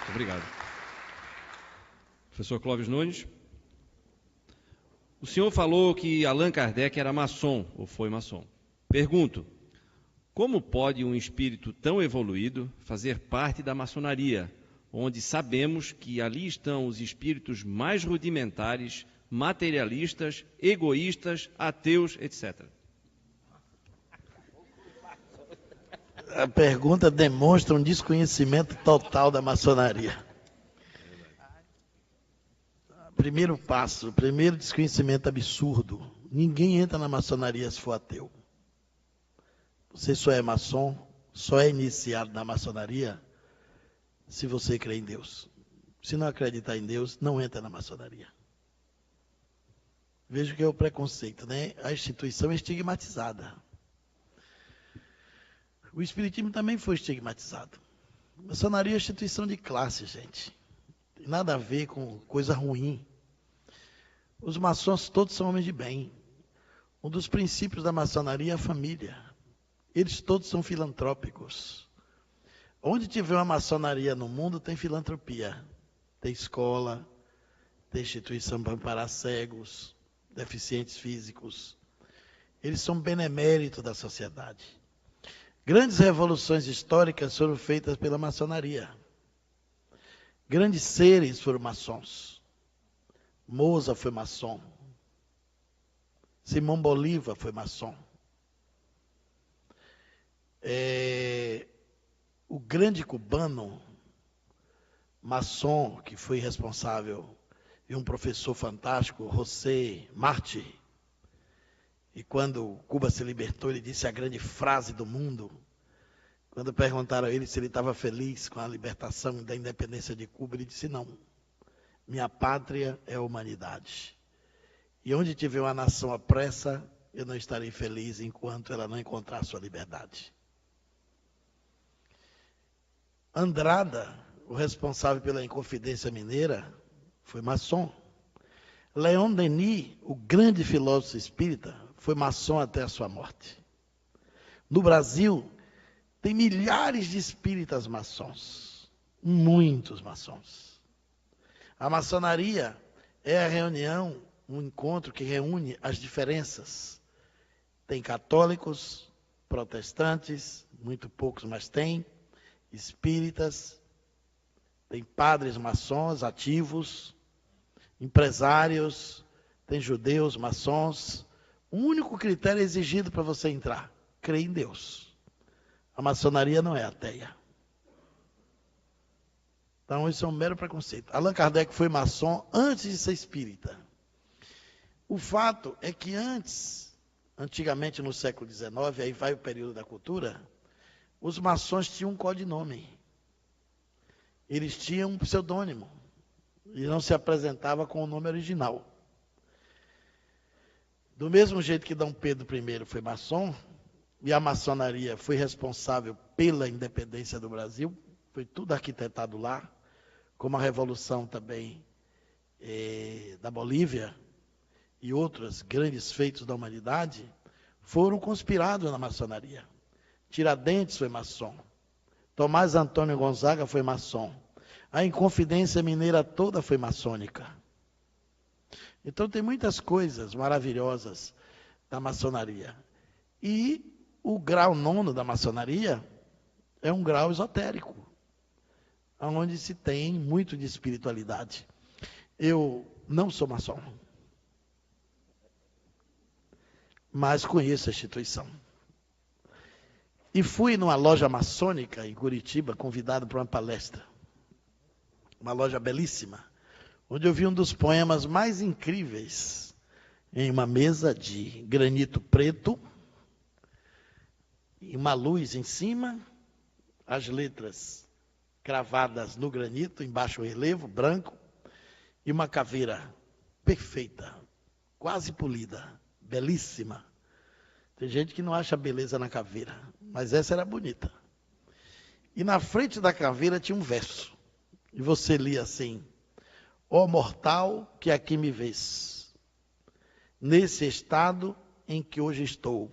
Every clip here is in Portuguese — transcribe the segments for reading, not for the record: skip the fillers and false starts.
Obrigado. Professor Clóvis Nunes. O senhor falou que Allan Kardec era maçom, ou foi maçom. Pergunto, como pode um espírito tão evoluído fazer parte da maçonaria, onde sabemos que ali estão os espíritos mais rudimentares, materialistas, egoístas, ateus, etc.? A pergunta demonstra um desconhecimento total da maçonaria. Primeiro passo, primeiro desconhecimento absurdo. Ninguém entra na maçonaria se for ateu. Você só é maçom, só é iniciado na maçonaria se você crê em Deus. Se não acreditar em Deus, não entra na maçonaria. Veja que é o preconceito, né? A instituição é estigmatizada. O espiritismo também foi estigmatizado. A maçonaria é instituição de classe, gente. Tem nada a ver com coisa ruim. Os maçons todos são homens de bem. Um dos princípios da maçonaria é a família. Eles todos são filantrópicos. Onde tiver uma maçonaria no mundo, tem filantropia. Tem escola, tem instituição para amparar cegos, deficientes físicos. Eles são beneméritos da sociedade. Grandes revoluções históricas foram feitas pela maçonaria. Grandes seres foram maçons. Mozart foi maçom. Simão Bolívar foi maçom. O grande cubano, maçom, que foi responsável, e um professor fantástico, José Martí. E quando Cuba se libertou, ele disse a grande frase do mundo. Quando perguntaram a ele se ele estava feliz com a libertação da independência de Cuba, ele disse: não, minha pátria é a humanidade. E onde tiver uma nação à pressa, eu não estarei feliz enquanto ela não encontrar sua liberdade. Andrada, o responsável pela Inconfidência Mineira, foi maçom. Leon Denis, o grande filósofo espírita, foi maçom até a sua morte. No Brasil, tem milhares de espíritas maçons, muitos maçons. A maçonaria é a reunião, um encontro que reúne as diferenças. Tem católicos, protestantes, muito poucos, mas tem, espíritas, tem padres maçons ativos, empresários, tem judeus maçons. O único critério exigido para você entrar: crer em Deus. A maçonaria não é ateia. Então, isso é um mero preconceito. Allan Kardec foi maçom antes de ser espírita. O fato é que antigamente no século XIX, aí vai o período da cultura, os maçons tinham um codinome. Eles tinham um pseudônimo. E não se apresentava com o nome original. Do mesmo jeito que Dom Pedro I foi maçom, e a maçonaria foi responsável pela independência do Brasil, foi tudo arquitetado lá, como a revolução também da Bolívia e outros grandes feitos da humanidade, foram conspirados na maçonaria. Tiradentes foi maçom. Tomás Antônio Gonzaga foi maçom. A Inconfidência Mineira toda foi maçônica. Então tem muitas coisas maravilhosas da maçonaria. E o grau 9º da maçonaria é um grau esotérico, onde se tem muito de espiritualidade. Eu não sou maçom, mas conheço a instituição. E fui numa loja maçônica em Curitiba, convidado para uma palestra. Uma loja belíssima, onde eu vi um dos poemas mais incríveis, em uma mesa de granito preto, e uma luz em cima, as letras cravadas no granito, em baixo relevo, branco, e uma caveira perfeita, quase polida, belíssima. Tem gente que não acha beleza na caveira, mas essa era bonita. E na frente da caveira tinha um verso, e você lia assim: ó mortal que aqui me vês, nesse estado em que hoje estou,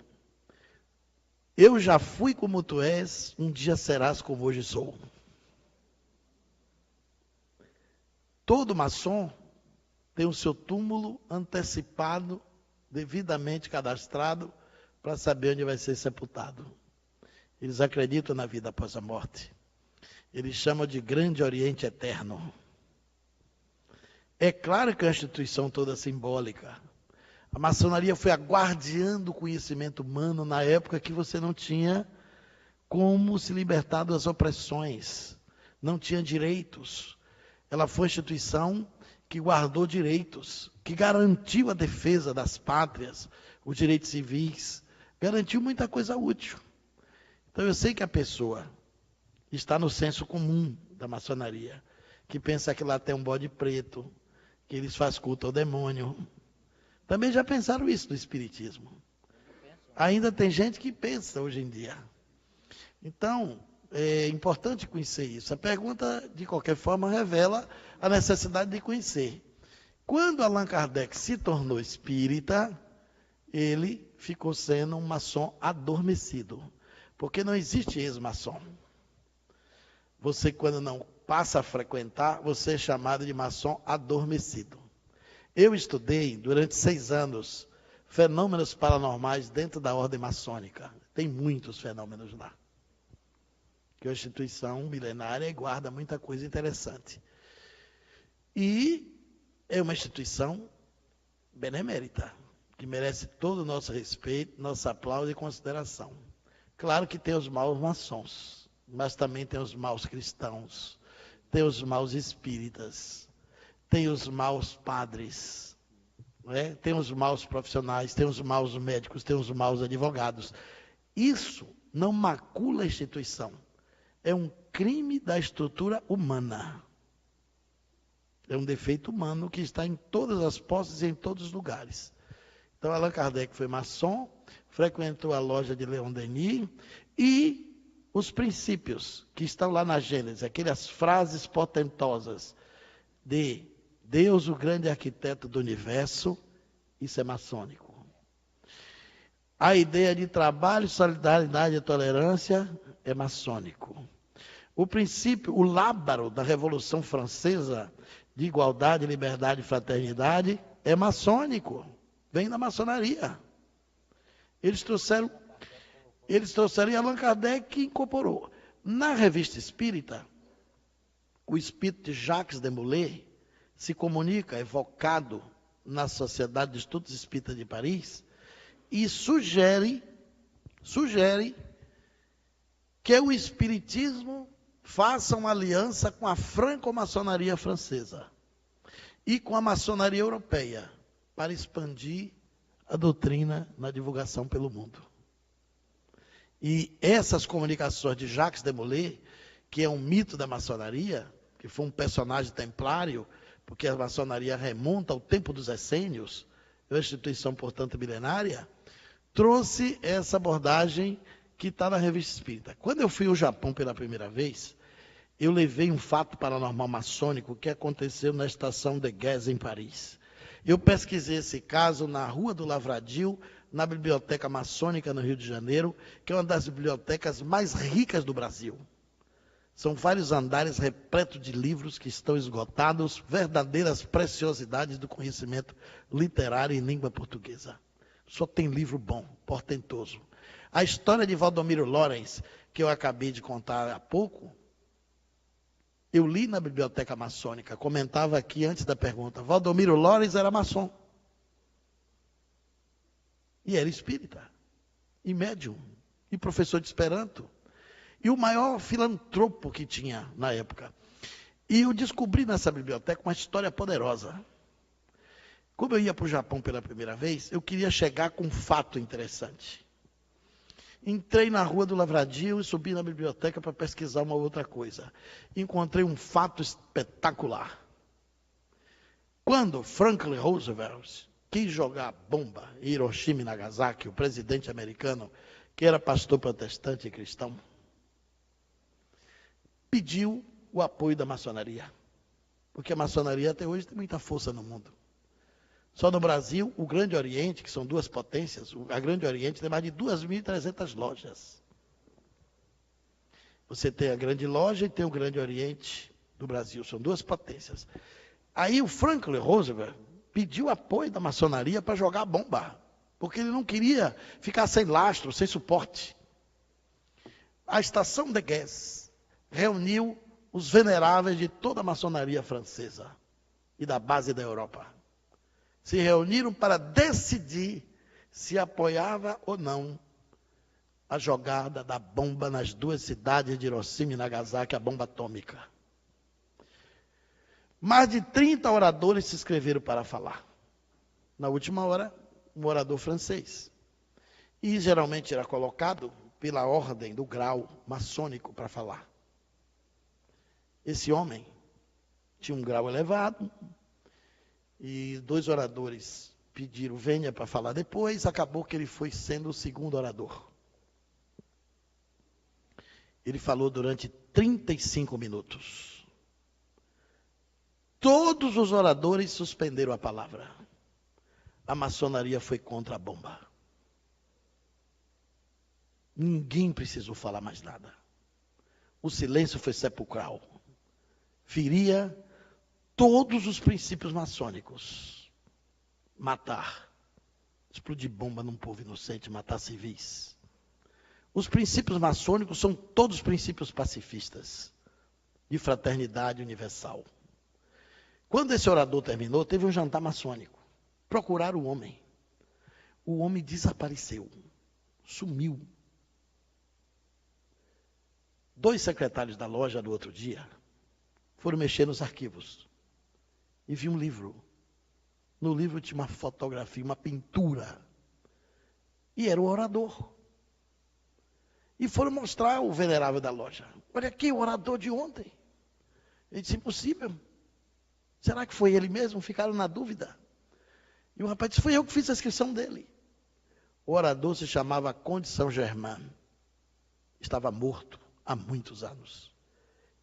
eu já fui como tu és, um dia serás como hoje sou. todo maçom tem o seu túmulo antecipado, devidamente cadastrado, para saber onde vai ser sepultado. Eles acreditam na vida após a morte. Eles chamam de Grande Oriente Eterno. É claro que é uma instituição toda simbólica. A maçonaria foi a guardiã do conhecimento humano na época que você não tinha como se libertar das opressões, não tinha direitos. Ela foi a instituição que guardou direitos, que garantiu a defesa das pátrias, os direitos civis, garantiu muita coisa útil. Então eu sei que a pessoa está no senso comum da maçonaria, que pensa que lá tem um bode preto, que eles fazem culto ao demônio. Também já pensaram isso no espiritismo. Ainda tem gente que pensa hoje em dia. Então, é importante conhecer isso. A pergunta, de qualquer forma, revela a necessidade de conhecer. Quando Allan Kardec se tornou espírita, ele ficou sendo um maçom adormecido. Porque não existe ex-maçom. Você, quando não passa a frequentar, você é chamado de maçom adormecido. Eu estudei, durante 6 anos, fenômenos paranormais dentro da ordem maçônica. Tem muitos fenômenos lá. Que é uma instituição milenária e guarda muita coisa interessante. E é uma instituição benemérita, que merece todo o nosso respeito, nosso aplauso e consideração. Claro que tem os maus maçons, mas também tem os maus cristãos, tem os maus espíritas, tem os maus padres, né? Tem os maus profissionais, tem os maus médicos, tem os maus advogados. Isso não macula a instituição. É um crime da estrutura humana. É um defeito humano que está em todas as posses e em todos os lugares. Então, Allan Kardec foi maçom, frequentou a loja de Leon Denis e os princípios que estão lá na Gênesis, aquelas frases portentosas de Deus, o grande arquiteto do universo, isso é maçônico. A ideia de trabalho, solidariedade e tolerância é maçônico. O princípio, o lábaro da Revolução Francesa, de igualdade, liberdade e fraternidade, é maçônico. Vem da maçonaria. Eles trouxeram e Allan Kardec incorporou. Na Revista Espírita, o espírito de Jacques Demolay se comunica, evocado na Sociedade de Estudos Espíritas de Paris, e sugere que o espiritismo faça uma aliança com a franco-maçonaria francesa e com a maçonaria europeia para expandir a doutrina na divulgação pelo mundo. E essas comunicações de Jacques Demolay, que é um mito da maçonaria, que foi um personagem templário, porque a maçonaria remonta ao tempo dos essênios, é uma instituição, portanto, milenária, trouxe essa abordagem que está na Revista Espírita. Quando eu fui ao Japão pela primeira vez, eu levei um fato paranormal maçônico que aconteceu na estação de Gez, em Paris. Eu pesquisei esse caso na Rua do Lavradio, na Biblioteca Maçônica, no Rio de Janeiro, que é uma das bibliotecas mais ricas do Brasil. São vários andares repletos de livros que estão esgotados, verdadeiras preciosidades do conhecimento literário em língua portuguesa. Só tem livro bom, portentoso. A história de Valdomiro Lorenz, que eu acabei de contar há pouco, eu li na Biblioteca Maçônica, comentava aqui antes da pergunta, Valdomiro Lorenz era maçom. E era espírita, e médium, e professor de Esperanto, e o maior filantropo que tinha na época. E eu descobri nessa biblioteca uma história poderosa. Como eu ia para o Japão pela primeira vez, eu queria chegar com um fato interessante. Entrei na Rua do Lavradio e subi na biblioteca para pesquisar uma outra coisa. Encontrei um fato espetacular. Quando Franklin Roosevelt quis jogar bomba em Hiroshima e Nagasaki, o presidente americano, que era pastor protestante e cristão, pediu o apoio da maçonaria. Porque a maçonaria até hoje tem muita força no mundo. Só no Brasil, o Grande Oriente, que são 2 potências, a Grande Oriente tem mais de 2.300 lojas. Você tem a Grande Loja e tem o Grande Oriente do Brasil, são 2 potências. Aí o Franklin Roosevelt pediu apoio da maçonaria para jogar bomba, porque ele não queria ficar sem lastro, sem suporte. A estação de Guess reuniu os veneráveis de toda a maçonaria francesa e da base da Europa. Se reuniram para decidir se apoiava ou não a jogada da bomba nas duas cidades de Hiroshima e Nagasaki, a bomba atômica. Mais de 30 oradores se inscreveram para falar. Na última hora, um orador francês. E geralmente era colocado pela ordem do grau maçônico para falar. Esse homem tinha um grau elevado, e 2 oradores pediram venha para falar depois, acabou que ele foi sendo o segundo orador. Ele falou durante 35 minutos. Todos os oradores suspenderam a palavra. A maçonaria foi contra a bomba. Ninguém precisou falar mais nada. O silêncio foi sepulcral. Feria todos os princípios maçônicos. Matar. Explodir bomba num povo inocente, matar civis. Os princípios maçônicos são todos princípios pacifistas, de fraternidade universal. Quando esse orador terminou, teve um jantar maçônico. Procuraram o homem. O homem desapareceu. Sumiu. 2 secretários da loja do outro dia foram mexer nos arquivos e viu um livro. No livro tinha uma fotografia, uma pintura. E era o orador. E foram mostrar o venerável da loja. Olha aqui, o orador de ontem. Ele disse, impossível. Será que foi ele mesmo? Ficaram na dúvida. E o rapaz disse, foi eu que fiz a inscrição dele. O orador se chamava Conde Saint-Germain. Estava morto há muitos anos.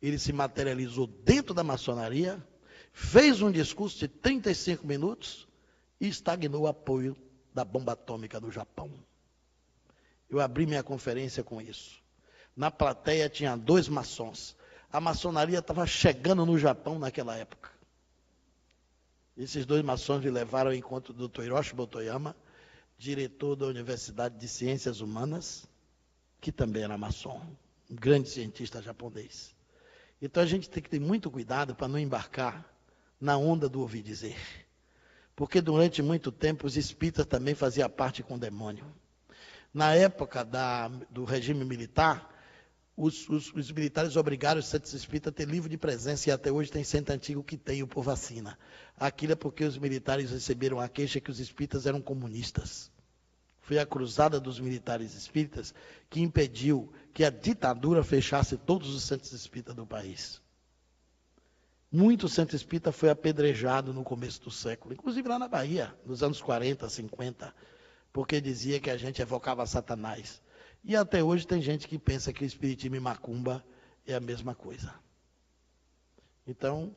Ele se materializou dentro da maçonaria, fez um discurso de 35 minutos e estagnou o apoio da bomba atômica do Japão. Eu abri minha conferência com isso. Na plateia tinha 2 maçons. A maçonaria estava chegando no Japão naquela época. Esses 2 maçons me levaram ao encontro do Dr. Hiroshi Motoyama, diretor da Universidade de Ciências Humanas, que também era maçom, um grande cientista japonês. Então a gente tem que ter muito cuidado para não embarcar na onda do ouvir dizer. Porque durante muito tempo os espíritas também faziam parte com o demônio. Na época do regime militar, os militares obrigaram os centros espíritas a ter livro de presença, e até hoje tem centro antigo que tem o por vacina. Aquilo é porque os militares receberam a queixa que os espíritas eram comunistas. Foi a cruzada dos militares espíritas que impediu que a ditadura fechasse todos os centros espíritas do país. Muito centro espírita foi apedrejado no começo do século, inclusive lá na Bahia, nos anos 40, 50, porque dizia que a gente evocava Satanás. E até hoje tem gente que pensa que o espiritismo e macumba é a mesma coisa. Então,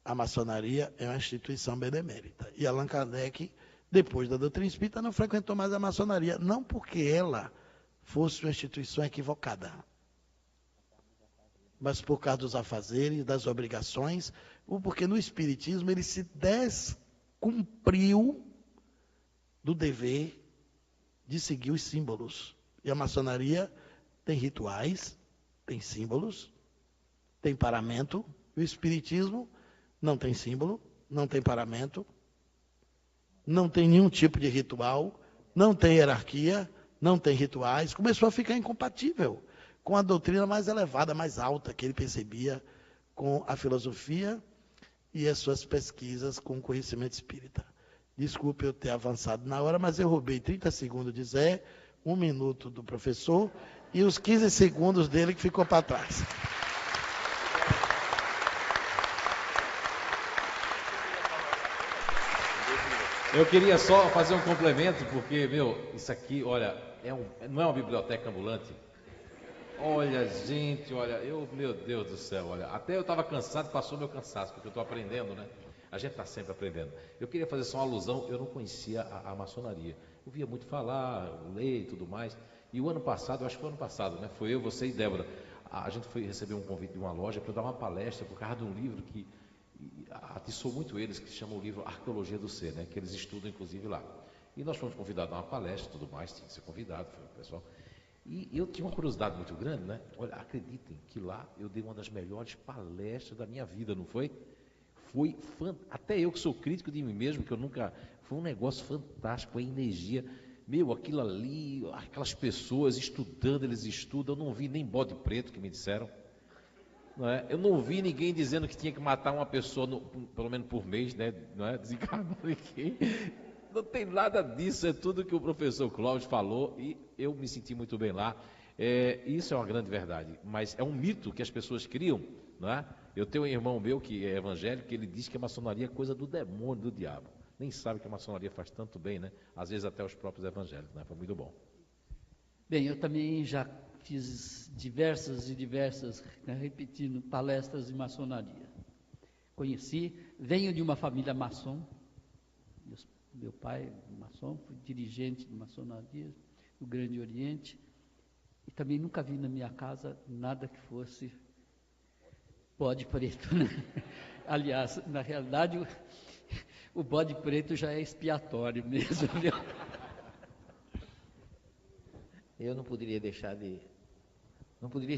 a maçonaria é uma instituição benemérita. E Allan Kardec, depois da doutrina espírita, não frequentou mais a maçonaria, não porque ela fosse uma instituição equivocada, mas por causa dos afazeres, das obrigações, ou porque no espiritismo ele se descumpriu do dever de seguir os símbolos. E a maçonaria tem rituais, tem símbolos, tem paramento. E o espiritismo não tem símbolo, não tem paramento, não tem nenhum tipo de ritual, não tem hierarquia, não tem rituais. Começou a ficar incompatível com a doutrina mais elevada, mais alta que ele percebia com a filosofia e as suas pesquisas com o conhecimento espírita. Desculpe eu ter avançado na hora, mas eu roubei 30 segundos de Zé, 1 minuto do professor e os 15 segundos dele que ficou para trás. Eu queria só fazer um complemento, porque, isso aqui, olha, não é uma biblioteca ambulante. Olha, gente, olha, meu Deus do céu, olha, até eu estava cansado, passou meu cansaço, porque eu estou aprendendo, né? A gente está sempre aprendendo. Eu queria fazer só uma alusão, eu não conhecia a maçonaria. Eu via muito falar, ler e tudo mais. E o ano passado, eu acho que foi o ano passado, né? Foi eu, você e Débora. A gente foi receber um convite de uma loja para dar uma palestra por causa de um livro atiçou muito eles, que se chama o livro Arqueologia do Ser, né? Que eles estudam inclusive lá. E nós fomos convidados a uma palestra e tudo mais, tinha que ser convidado, foi o pessoal. E eu tinha uma curiosidade muito grande, né? Olha, acreditem que lá eu dei uma das melhores palestras da minha vida, não foi? Foi até eu que sou crítico de mim mesmo, que eu nunca... Foi um negócio fantástico, a energia. Meu, aquilo ali, aquelas pessoas estudando, eles estudam, eu não vi nem bode preto que me disseram. Não é? Eu não vi ninguém dizendo que tinha que matar uma pessoa, pelo menos por mês, né? Não é? Desencarnar ninguém. Não tem nada disso, é tudo que o professor Cláudio falou e eu me senti muito bem lá. Isso é uma grande verdade, mas é um mito que as pessoas criam, não é? Eu tenho um irmão meu que é evangélico, que ele diz que a maçonaria é coisa do demônio, do diabo. Nem sabe que a maçonaria faz tanto bem, né? Às vezes até os próprios evangélicos, né? Foi muito bom. Bem, eu também já fiz diversas, né, repetindo, palestras de maçonaria. Venho de uma família maçom. Meu pai maçom, fui dirigente de maçonaria no Grande Oriente, e também nunca vi na minha casa nada que fosse bode preto, né? Aliás, na realidade, o bode preto já é expiatório mesmo, viu? Eu não poderia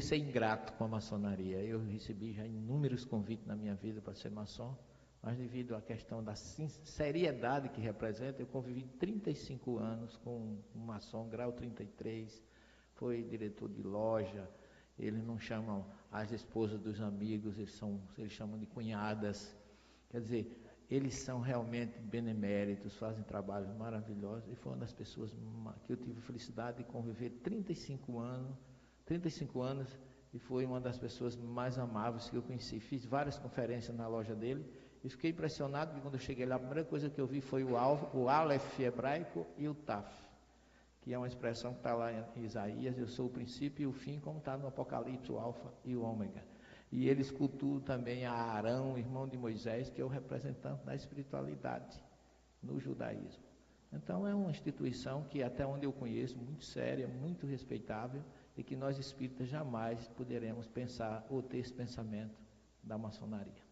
ser ingrato com a maçonaria. Eu recebi já inúmeros convites na minha vida para ser maçom, mas devido à questão da seriedade que representa, eu convivi 35 anos com um maçom, grau 33, foi diretor de loja. Eles não chamam as esposas dos amigos, eles chamam de cunhadas. Quer dizer, eles são realmente beneméritos, fazem trabalhos maravilhosos, e foi uma das pessoas que eu tive a felicidade de conviver 35 anos, e foi uma das pessoas mais amáveis que eu conheci. Fiz várias conferências na loja dele, e fiquei impressionado, porque quando eu cheguei lá, a primeira coisa que eu vi foi o Aleph hebraico e o Taf, que é uma expressão que está lá em Isaías: eu sou o princípio e o fim, como está no Apocalipse, o Alfa e o Ômega. E eles cultuam também a Arão, irmão de Moisés, que é o representante da espiritualidade no judaísmo. Então é uma instituição que, até onde eu conheço, muito séria, muito respeitável, e que nós espíritas jamais poderemos pensar ou ter esse pensamento da maçonaria.